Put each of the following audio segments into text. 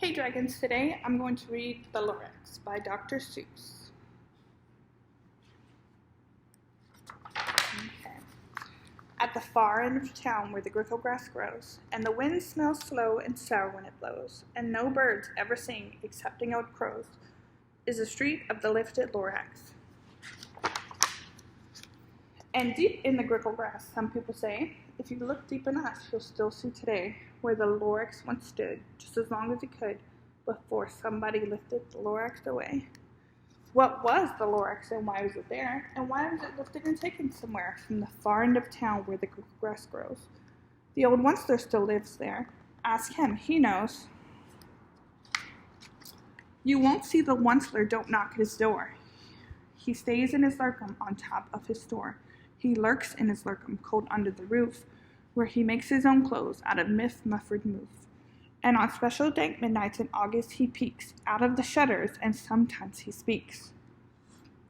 Hey Dragons, today I'm going to read The Lorax by Dr. Seuss. Okay. At the far end of town where the grickle grass grows, and the wind smells slow and sour when it blows, and no birds ever sing excepting old crows, is the street of the lifted Lorax. And deep in the grickle grass, some people say, if you look deep enough, you'll still see today where the Lorax once stood, just as long as it could, before somebody lifted the Lorax away. What was the Lorax and why was it there? And why was it lifted and taken somewhere from the far end of town where the grass grows? The old onceler still lives there. Ask him, he knows. You won't see the onceler, don't knock at his door. He stays in his lurkum on top of his store. He lurks in his lurkum cold under the roof, where he makes his own clothes out of muffled moof. And on special dank midnights in August he peeks out of the shutters, and sometimes he speaks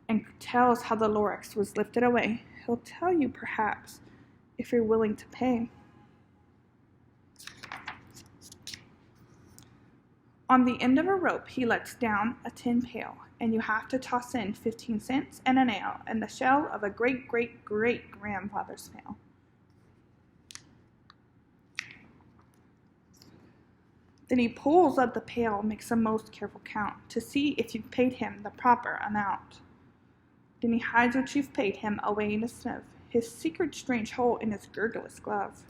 and tells how the Lorax was lifted away. He'll tell you, perhaps, if you're willing to pay. On the end of a rope he lets down a tin pail, and you have to toss in 15 cents and a nail and the shell of a great-great-great-grandfather's snail. Then he pulls up the pail, makes a most careful count, to see if you've paid him the proper amount. Then he hides what you've paid him away in a sieve, his secret strange hole in his girdleless glove.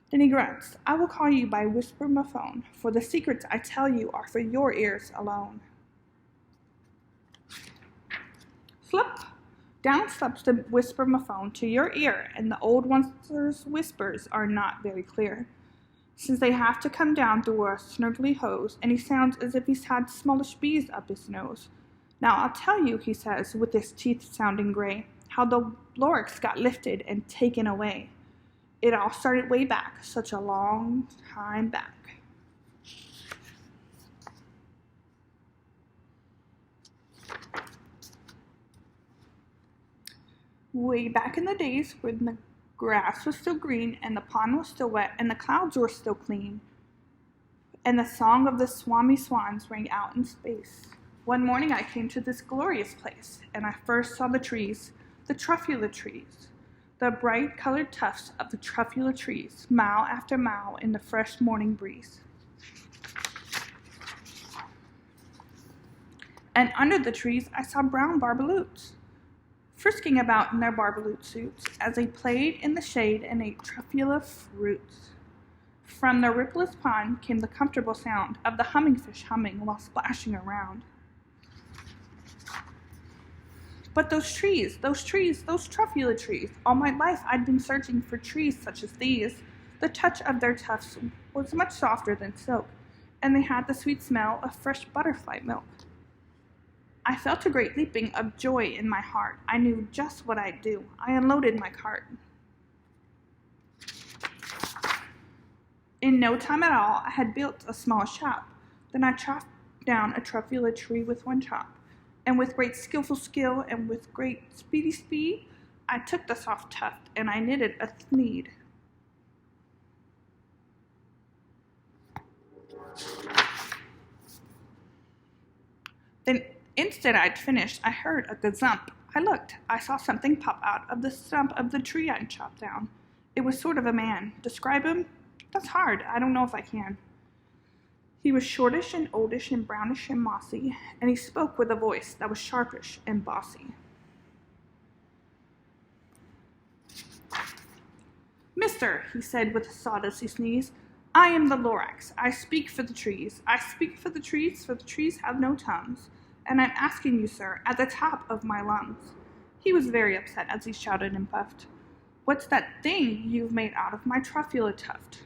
Then he grunts, I will call you by whisper-mophone, for the secrets I tell you are for your ears alone. Slip! Down slips the whisper-mophone to your ear, and the old one's whispers are not very clear, since they have to come down through a snurgly hose, and he sounds as if he's had smallish bees up his nose. Now I'll tell you, he says, with his teeth sounding gray, how the Lorax got lifted and taken away. It all started way back, such a long time back. Way back in the days when the grass was still green, and the pond was still wet, and the clouds were still clean, and the song of the swami swans rang out in space. One morning I came to this glorious place, and I first saw the trees, the truffula trees, the bright-colored tufts of the truffula trees, mile after mile in the fresh morning breeze. And under the trees I saw brown barbaloots, frisking about in their barbaloot suits as they played in the shade and ate truffula fruits. From the rippleless pond came the comfortable sound of the hummingfish humming while splashing around. But those truffula trees, all my life I'd been searching for trees such as these. The touch of their tufts was much softer than silk, and they had the sweet smell of fresh butterfly milk. I felt a great leaping of joy in my heart. I knew just what I'd do. I unloaded my cart. In no time at all, I had built a small shop. Then I chopped down a truffula tree with one chop, and with great skillful skill and with great speedy speed, I took the soft tuft and I knitted a thneed. Then instant I'd finished, I heard a gazump. I looked. I saw something pop out of the stump of the tree I'd chopped down. It was sort of a man. Describe him? That's hard. I don't know if I can. He was shortish and oldish and brownish and mossy, and he spoke with a voice that was sharpish and bossy. Mister, he said with a sawdusty sneeze, I am the Lorax. I speak for the trees. I speak for the trees have no tongues. And I'm asking you, sir, at the top of my lungs. He was very upset as he shouted and puffed. What's that thing you've made out of my truffula tuft?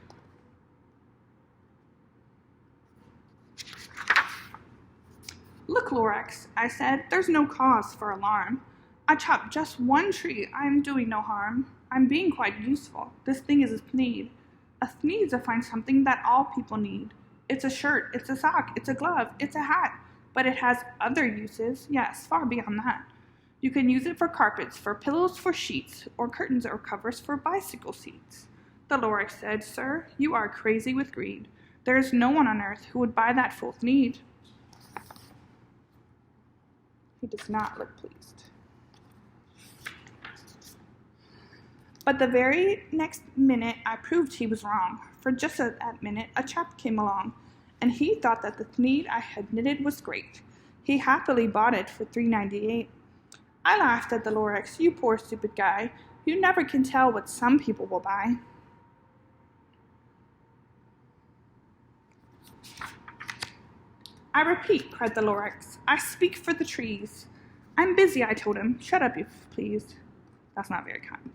Look, Lorax, I said, there's no cause for alarm. I chopped just one tree. I am doing no harm. I'm being quite useful. This thing is a thneed. A thneed's a fine something that all people need. It's a shirt, it's a sock, it's a glove, it's a hat. But it has other uses, yes, far beyond that. You can use it for carpets, for pillows, for sheets, or curtains or covers for bicycle seats. The Lorax said, Sir, you are crazy with greed. There is no one on earth who would buy that fool's need. He does not look pleased. But the very next minute I proved he was wrong, for just at that minute a chap came along, and he thought that the Thneed I had knitted was great. He happily bought it for $3.98. I laughed at the Lorax. You poor stupid guy, you never can tell what some people will buy. I repeat, cried the Lorax, I speak for the trees. I'm busy, I told him. Shut up, if you please. That's not very kind.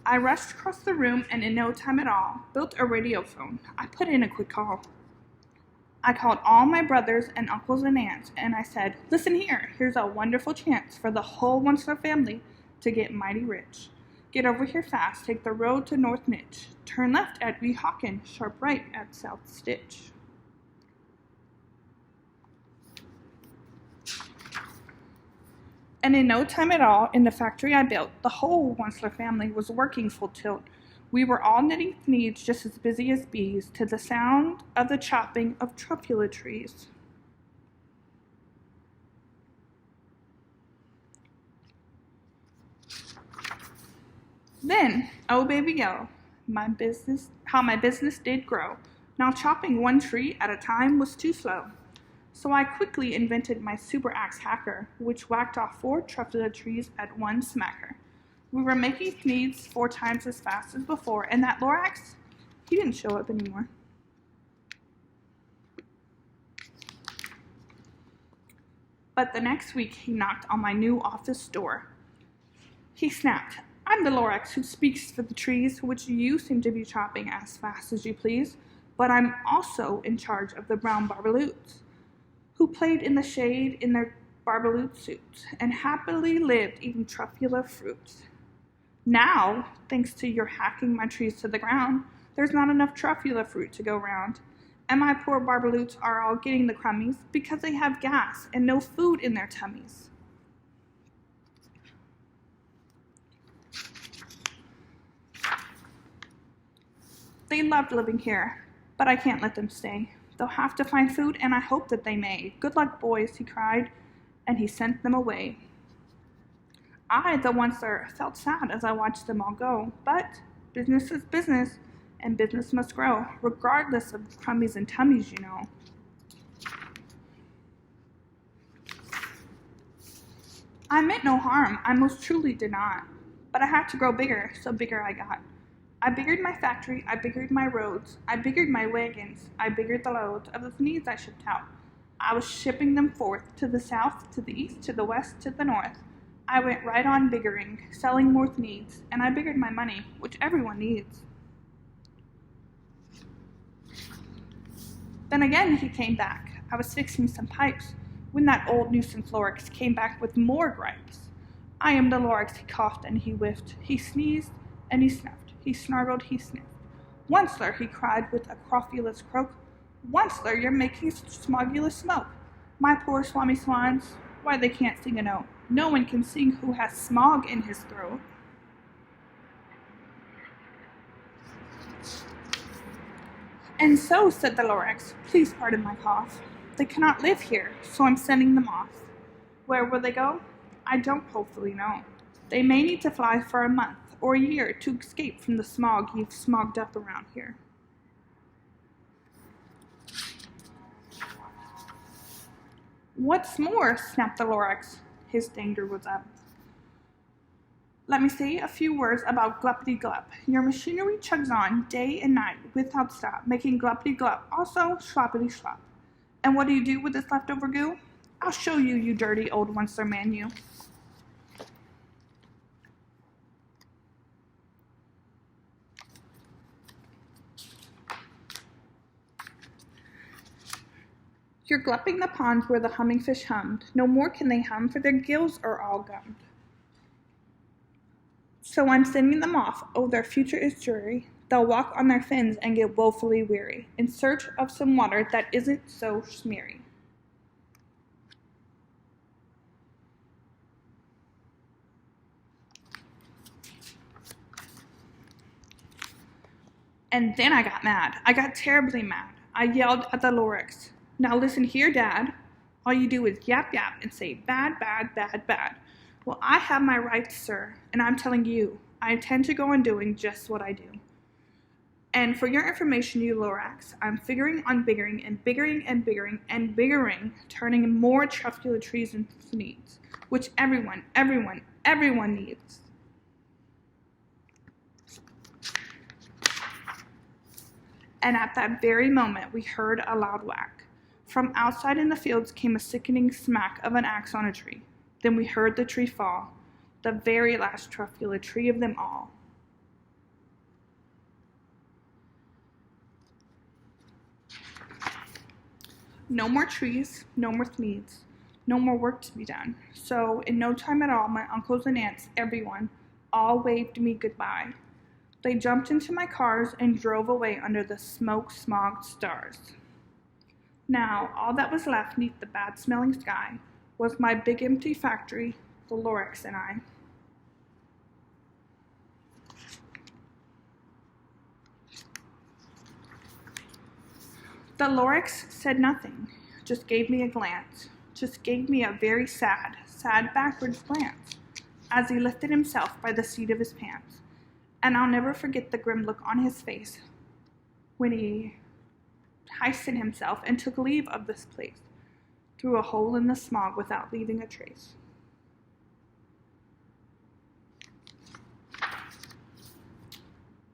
I rushed across the room and in no time at all built a radiophone. I put in a quick call. I called all my brothers and uncles and aunts, and I said, listen here, here's a wonderful chance for the whole Onceler family to get mighty rich. Get over here fast, take the road to North Nitch. Turn left at Weehawken, sharp right at South Stitch. And in no time at all, in the factory I built, the whole Onceler family was working full tilt. We were all knitting Thneeds just as busy as bees, to the sound of the chopping of truffula trees. Then, oh baby oh, how my business did grow. Now chopping one tree at a time was too slow. So I quickly invented my super axe hacker, which whacked off 4 truffula trees at one smacker. We were making Thneeds 4 times as fast as before, and that Lorax, he didn't show up anymore. But the next week, he knocked on my new office door. He snapped, I'm the Lorax who speaks for the trees, which you seem to be chopping as fast as you please, but I'm also in charge of the brown barbaloots, who played in the shade in their barbaloot suits, and happily lived eating truffula fruits. Now, thanks to your hacking my trees to the ground, there's not enough truffula fruit to go round, and my poor barbaloots are all getting the crummies because they have gas and no food in their tummies. They loved living here, but I can't let them stay. They'll have to find food, and I hope that they may. Good luck, boys, he cried, and he sent them away. I, the Onceler, felt sad as I watched them all go, but business is business, and business must grow, regardless of crummies and tummies, you know. I meant no harm, I most truly did not, but I had to grow bigger, so bigger I got. I biggered my factory, I biggered my roads, I biggered my wagons, I biggered the loads of the Thneeds I shipped out. I was shipping them forth, to the south, to the east, to the west, to the north. I went right on biggering, selling more Thneeds, and I biggered my money, which everyone needs. Then again he came back. I was fixing some pipes, when that old nuisance Lorax came back with more gripes. I am the Lorax, he coughed and he whiffed. He sneezed and he snuffed. He snarled, he sniffed. Onceler, he cried with a crofulous croak. Onceler, you're making smogulous smoke. My poor swami swans, why they can't sing a note. No one can sing who has smog in his throat. And so, said the Lorax, please pardon my cough. They cannot live here, so I'm sending them off. Where will they go? I don't hopefully know. They may need to fly for a month or a year to escape from the smog you've smogged up around here. What's more, snapped the Lorax. His danger was up. Let me say a few words about gluppity-glup. Your machinery chugs on day and night without stop, making gluppity-glup, also sloppity-slop. And what do you do with this leftover goo? I'll show you, you dirty old Onceler man, you. You're glupping the pond where the humming fish hummed. No more can they hum, for their gills are all gummed. So I'm sending them off. Oh, their future is dreary. They'll walk on their fins and get woefully weary, in search of some water that isn't so smeary. And then I got mad. I got terribly mad. I yelled at the Lorax. Now listen here, Dad. All you do is yap yap and say bad, bad, bad, bad. Well, I have my rights, sir, and I'm telling you, I intend to go on doing just what I do. And for your information, you Lorax, I'm figuring on biggering and biggering and biggering and biggering, turning more truffula trees into needs, which everyone needs. And at that very moment, we heard a loud whack. From outside in the fields came a sickening smack of an axe on a tree. Then we heard the tree fall, the very last truffula tree of them all. No more trees, no more needs, no more work to be done. So in no time at all, my uncles and aunts, everyone, all waved me goodbye. They jumped into my cars and drove away under the smoke-smogged stars. Now, all that was left neath the bad-smelling sky was my big empty factory, the Lorax and I. The Lorax said nothing, just gave me a glance, just gave me a very sad backwards glance, as he lifted himself by the seat of his pants. And I'll never forget the grim look on his face when he hoisted himself and took leave of this place through a hole in the smog without leaving a trace.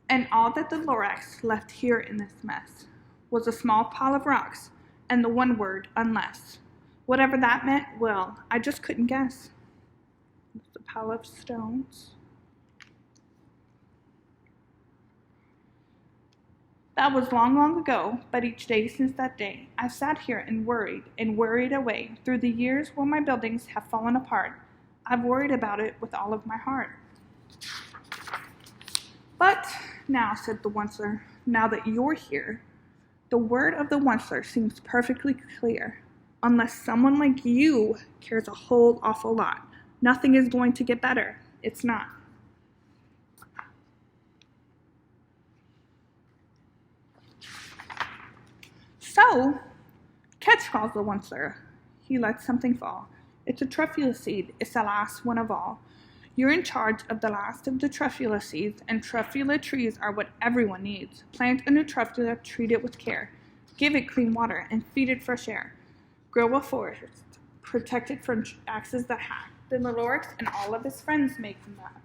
And all that the Lorax left here in this mess was a small pile of rocks and the one word, unless. Whatever that meant, well, I just couldn't guess. It's a pile of stones. That was long, long ago, but each day since that day, I've sat here and worried away. Through the years when my buildings have fallen apart, I've worried about it with all of my heart. But now, said the Onceler, now that you're here, the word of the Onceler seems perfectly clear. Unless someone like you cares a whole awful lot, nothing is going to get better. It's not. So, catch, calls the Onceler. He lets something fall. It's a truffula seed. It's the last one of all. You're in charge of the last of the truffula seeds, and truffula trees are what everyone needs. Plant a new truffula, treat it with care. Give it clean water, and feed it fresh air. Grow a forest, protect it from axes that hack. Then the Lorax and all of his friends make from that.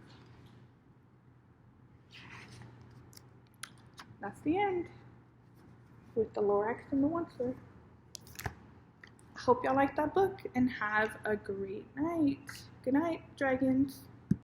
That's the end. With the Lorax and the Onceler. Hope y'all like that book and have a great night. Good night, dragons.